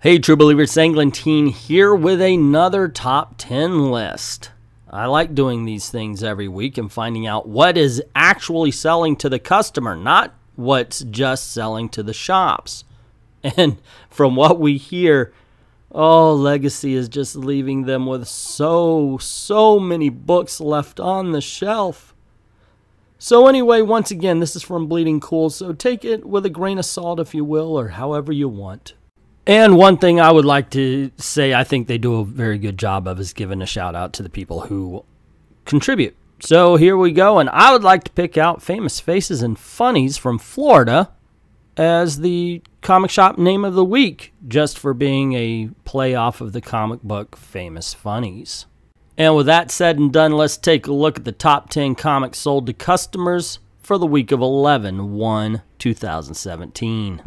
Hey True Believers, Englentine here with another top 10 list. I like doing these things every week and finding out what is actually selling to the customer, not what's just selling to the shops. And from what we hear, Legacy is just leaving them with so many books left on the shelf. So anyway, once again, this is from Bleeding Cool, so take it with a grain of salt if you will, or however you want. And one thing I would like to say I think they do a very good job of is giving a shout out to the people who contribute. So here we go, and I would like to pick out Famous Faces and Funnies from Florida as the comic shop name of the week, just for being a play off of the comic book Famous Funnies. And with that said and done, let's take a look at the top 10 comics sold to customers for the week of 11/1/2017.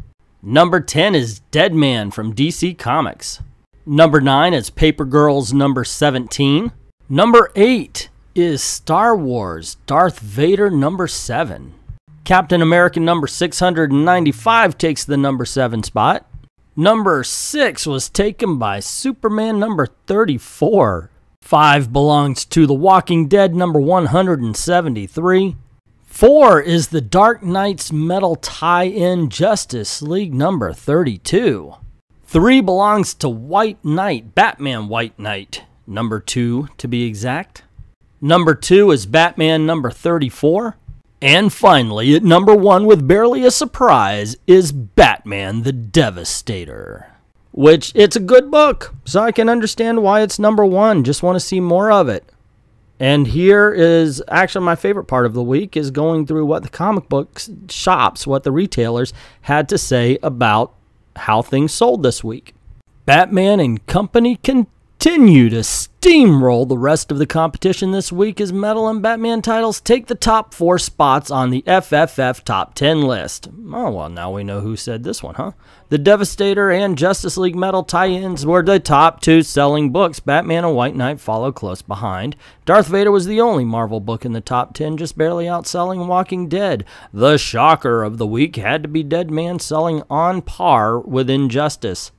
Number 10 is Dead Man from DC Comics. Number 9 is Paper Girls number 17. Number 8 is Star Wars Darth Vader number 7. Captain America number 695 takes the number 7 spot. Number 6 was taken by Superman number 34. 5 belongs to The Walking Dead number 173. 4 is the Dark Knight's Metal tie-in Justice League number 32. 3 belongs to White Knight, Batman White Knight, number 2 to be exact. Number 2 is Batman number 34. And finally, at number 1 with barely a surprise is Batman the Devastator. Which, it's a good book, so I can understand why it's number 1. Just want to see more of it. And here is actually my favorite part of the week, is going through what the comic book shops, what the retailers had to say about how things sold this week. Batman and Company continue to steamroll the rest of the competition this week as Metal and Batman titles take the top 4 spots on the FFF top 10 list. Oh, well, now we know who said this one, huh? The Devastator and Justice League Metal tie-ins were the top 2 selling books. Batman and White Knight follow close behind. Darth Vader was the only Marvel book in the top 10, just barely outselling Walking Dead. The shocker of the week had to be Dead Man, selling on par with Injustice.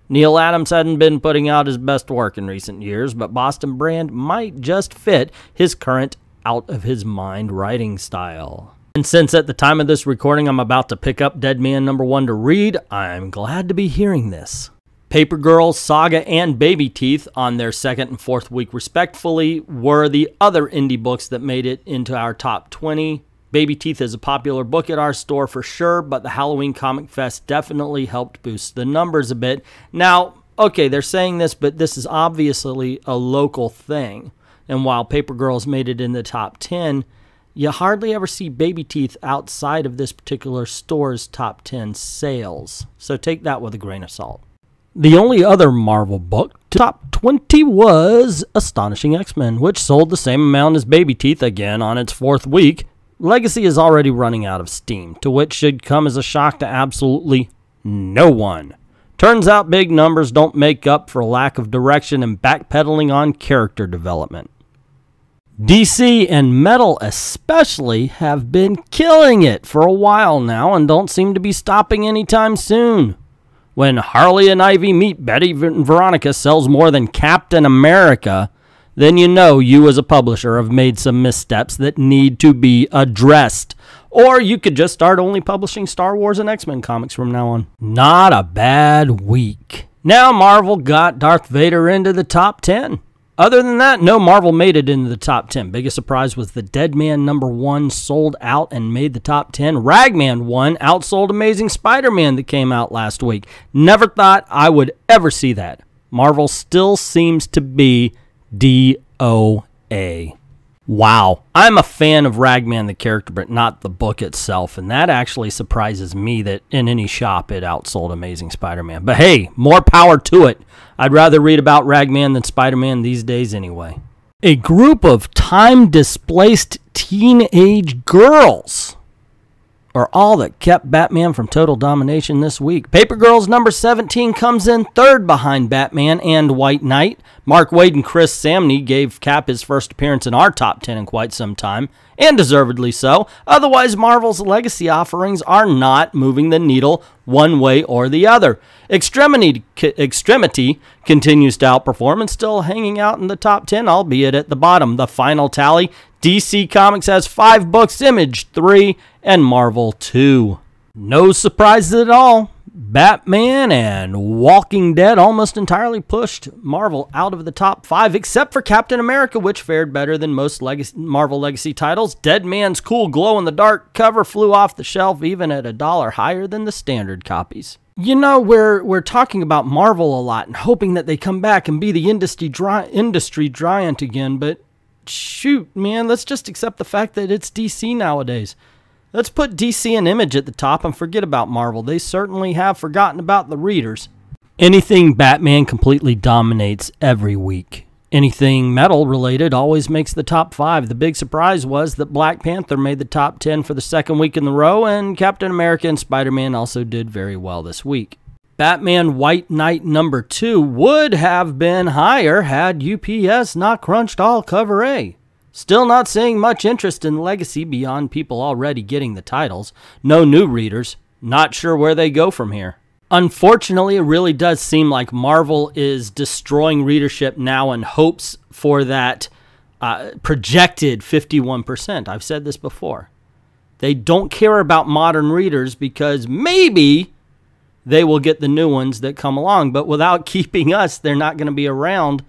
Neil Adams hadn't been putting out his best work in recent years, but Boston Brand might just fit his current out-of-his-mind writing style. And since at the time of this recording I'm about to pick up Dead Man number 1 to read, I'm glad to be hearing this. Paper Girls, Saga, and Baby Teeth on their 2nd and 4th week respectively were the other indie books that made it into our top 20. Baby Teeth is a popular book at our store for sure, but the Halloween Comic Fest definitely helped boost the numbers a bit. Now, okay, they're saying this, but this is obviously a local thing. And while Paper Girls made it in the top 10, you hardly ever see Baby Teeth outside of this particular store's top 10 sales. So take that with a grain of salt. The only other Marvel book to top 20 was Astonishing X-Men, which sold the same amount as Baby Teeth again on its 4th week. Legacy is already running out of steam, to which should come as a shock to absolutely no one. Turns out big numbers don't make up for lack of direction and backpedaling on character development. DC and Metal especially have been killing it for a while now and don't seem to be stopping anytime soon. When Harley and Ivy Meet Betty and Veronica sells more than Captain America, then you know you as a publisher have made some missteps that need to be addressed. Or you could just start only publishing Star Wars and X-Men comics from now on. Not a bad week. Now Marvel got Darth Vader into the top 10. Other than that, no Marvel made it into the top 10. Biggest surprise was the Dead Man number 1 sold out and made the top 10. Ragman 1 outsold Amazing Spider-Man that came out last week. Never thought I would ever see that. Marvel still seems to be D.O.A. Wow. I'm a fan of Ragman the character, but not the book itself, and that actually surprises me that in any shop it outsold Amazing Spider-Man. But hey, more power to it. I'd rather read about Ragman than Spider-Man these days anyway. A group of time-displaced teenage girls are all that kept Batman from total domination this week. Paper Girls number 17 comes in 3rd behind Batman and White Knight. Mark Waid and Chris Samney gave Cap his first appearance in our top 10 in quite some time, and deservedly so. Otherwise, Marvel's legacy offerings are not moving the needle one way or the other. Extremity continues to outperform and still hanging out in the top 10, albeit at the bottom. The final tally, DC Comics has 5 books, Image 3, and Marvel 2. No surprises at all. Batman and Walking Dead almost entirely pushed Marvel out of the top 5, except for Captain America, which fared better than most Marvel Legacy titles. Dead Man's cool glow-in-the-dark cover flew off the shelf even at $1 higher than the standard copies. You know, we're talking about Marvel a lot and hoping that they come back and be the industry giant again, but shoot, man, let's just accept the fact that it's DC nowadays. Let's put DC and Image at the top and forget about Marvel. They certainly have forgotten about the readers. Anything Batman completely dominates every week. Anything metal related always makes the top 5. The big surprise was that Black Panther made the top 10 for the second week in a row, and Captain America and Spider-Man also did very well this week. Batman White Knight number 2 would have been higher had UPS not crunched all cover A. Still not seeing much interest in Legacy beyond people already getting the titles. No new readers. Not sure where they go from here. Unfortunately, it really does seem like Marvel is destroying readership now in hopes for that projected 51%. I've said this before. They don't care about modern readers because maybe they will get the new ones that come along. But without keeping us, they're not going to be around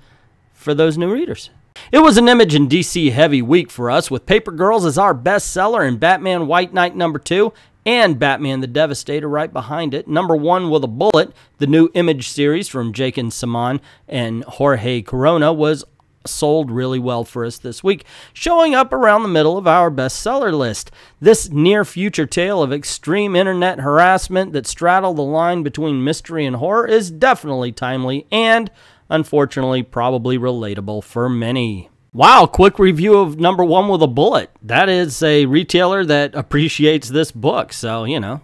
for those new readers. It was an Image and DC heavy week for us, with Paper Girls as our bestseller and Batman White Knight number 2 and Batman the Devastator right behind it. Number 1 with a bullet, the new Image series from Jake and Simon and Jorge Corona, was sold really well for us this week, showing up around the middle of our bestseller list. This near-future tale of extreme internet harassment that straddled the line between mystery and horror is definitely timely and, unfortunately, probably relatable for many. Wow, quick review of number 1 with a bullet. That is a retailer that appreciates this book, so, you know,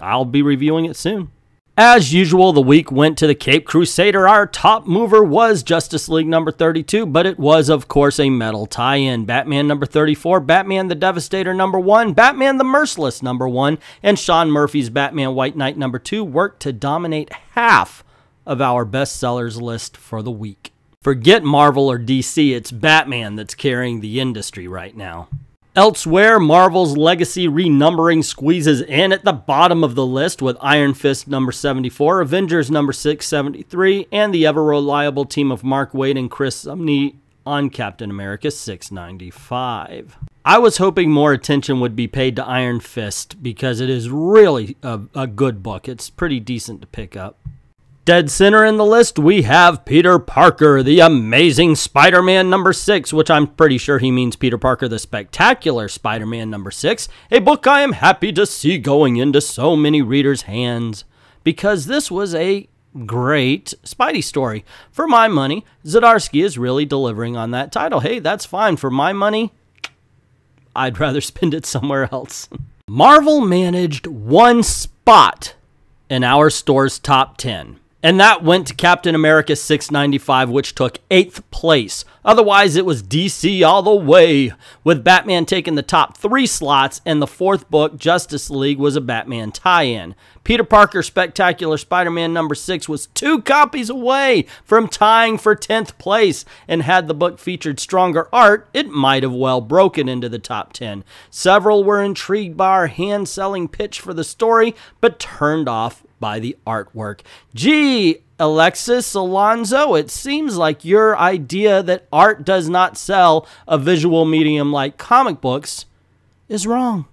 I'll be reviewing it soon. As usual, the week went to the Cape Crusader. Our top mover was Justice League number 32, but it was, of course, a metal tie-in. Batman number 34, Batman the Devastator number 1, Batman the Merciless number 1, and Sean Murphy's Batman White Knight number 2 worked to dominate half of our bestsellers list for the week. Forget Marvel or DC, it's Batman that's carrying the industry right now. Elsewhere, Marvel's Legacy renumbering squeezes in at the bottom of the list with Iron Fist number 74, Avengers number 673, and the ever-reliable team of Mark Waid and Chris Samnee on Captain America 695. I was hoping more attention would be paid to Iron Fist because it is really a good book. It's pretty decent to pick up. Dead center in the list, we have Peter Parker, the Amazing Spider-Man number 6, which I'm pretty sure he means Peter Parker, the Spectacular Spider-Man number 6, a book I am happy to see going into so many readers' hands, because this was a great Spidey story. For my money, Zdarsky is really delivering on that title. Hey, that's fine. For my money, I'd rather spend it somewhere else. Marvel managed 1 spot in our store's top 10. And that went to Captain America 695, which took 8th place. Otherwise, it was DC all the way, with Batman taking the top 3 slots, and the 4th book, Justice League, was a Batman tie-in. Peter Parker Spectacular Spider-Man number 6 was 2 copies away from tying for 10th place, and had the book featured stronger art, it might have well broken into the top 10. Several were intrigued by our hand-selling pitch for the story, but turned off by the artwork. Gee, Alexis Alonso, it seems like your idea that art does not sell a visual medium like comic books is wrong.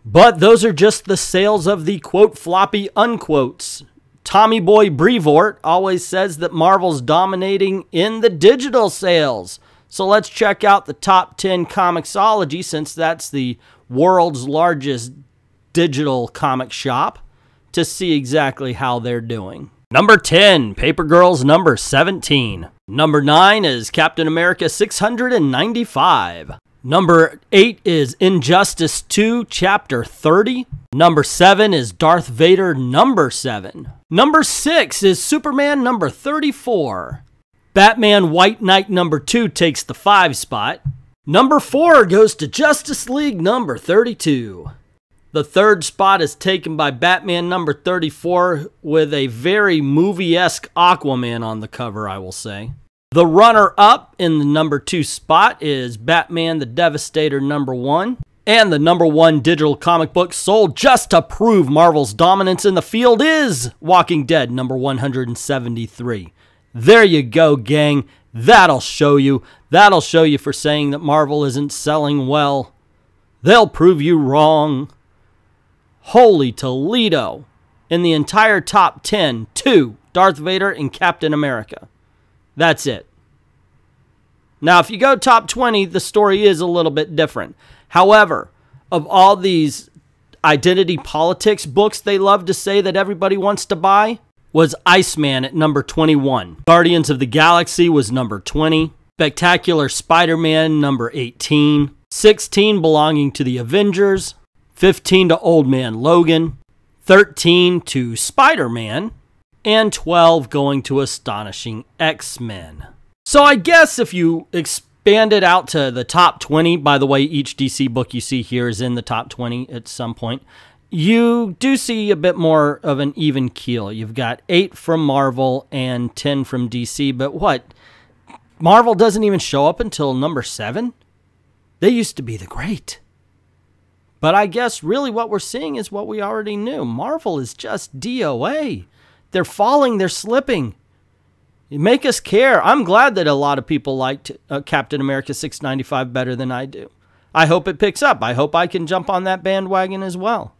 But those are just the sales of the quote floppy unquotes. Tommy Boy Brevoort always says that Marvel's dominating in the digital sales. So let's check out the top 10 Comixology, since that's the world's largest digital comic shop, to see exactly how they're doing. Number 10, Paper Girls number 17. Number 9 is Captain America 695. Number 8 is Injustice 2, Chapter 30. Number 7 is Darth Vader number 7. Number 6 is Superman number 34. Batman White Knight number 2 takes the 5 spot. Number 4 goes to Justice League number 32. The third spot is taken by Batman number 34 with a very movie-esque Aquaman on the cover, I will say. The runner-up in the number 2 spot is Batman the Devastator number 1. And the number 1 digital comic book sold just to prove Marvel's dominance in the field is Walking Dead number 173. There you go, gang. That'll show you. That'll show you for saying that Marvel isn't selling well. They'll prove you wrong. Holy Toledo. In the entire top 10, 2, Darth Vader and Captain America. That's it. Now, if you go top 20, the story is a little bit different. However, of all these identity politics books they love to say that everybody wants to buy, was Iceman at number 21. Guardians of the Galaxy was number 20. Spectacular Spider-Man number 18. 16 belonging to the Avengers. 15 to Old Man Logan. 13 to Spider-Man. And 12 going to Astonishing X-Men. So I guess if you expand it out to the top 20, by the way, each DC book you see here is in the top 20 at some point, you do see a bit more of an even keel. You've got 8 from Marvel and 10 from DC, but what? Marvel doesn't even show up until number 7? They used to be the great. But I guess really what we're seeing is what we already knew. Marvel is just D.O.A. They're falling, they're slipping. You make us care. I'm glad that a lot of people liked Captain America 695 better than I do. I hope it picks up. I hope I can jump on that bandwagon as well.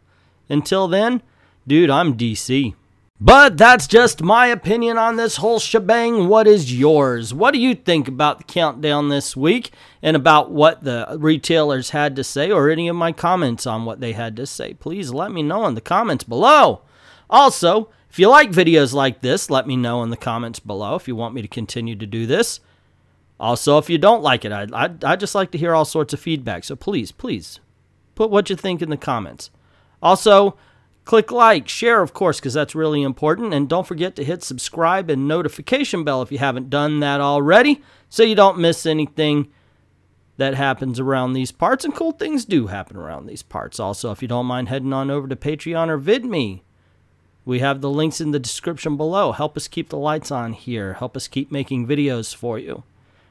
Until then, dude, I'm DC. But that's just my opinion on this whole shebang. What is yours? What do you think about the countdown this week and about what the retailers had to say, or any of my comments on what they had to say? Please let me know in the comments below. Also, if you like videos like this, let me know in the comments below if you want me to continue to do this. Also, if you don't like it, I'd just like to hear all sorts of feedback. So please, please, put what you think in the comments. Also, click like, share, of course, because that's really important. And don't forget to hit subscribe and notification bell if you haven't done that already, so you don't miss anything that happens around these parts. And cool things do happen around these parts. Also, if you don't mind heading on over to Patreon or VIDME, we have the links in the description below. Help us keep the lights on here. Help us keep making videos for you,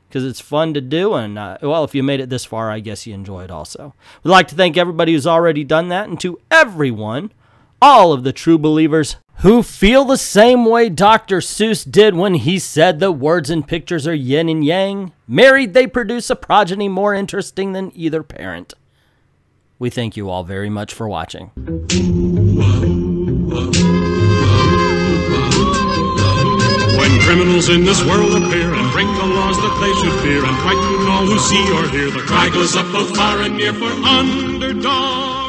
because it's fun to do. And, well, if you made it this far, I guess you enjoy it also. We'd like to thank everybody who's already done that, and to everyone, all of the true believers who feel the same way Dr. Seuss did when he said that words and pictures are yin and yang. Married, they produce a progeny more interesting than either parent. We thank you all very much for watching. When criminals in this world appear and break the laws that they should fear and frighten all who see or hear, the cry goes up both far and near for underdog.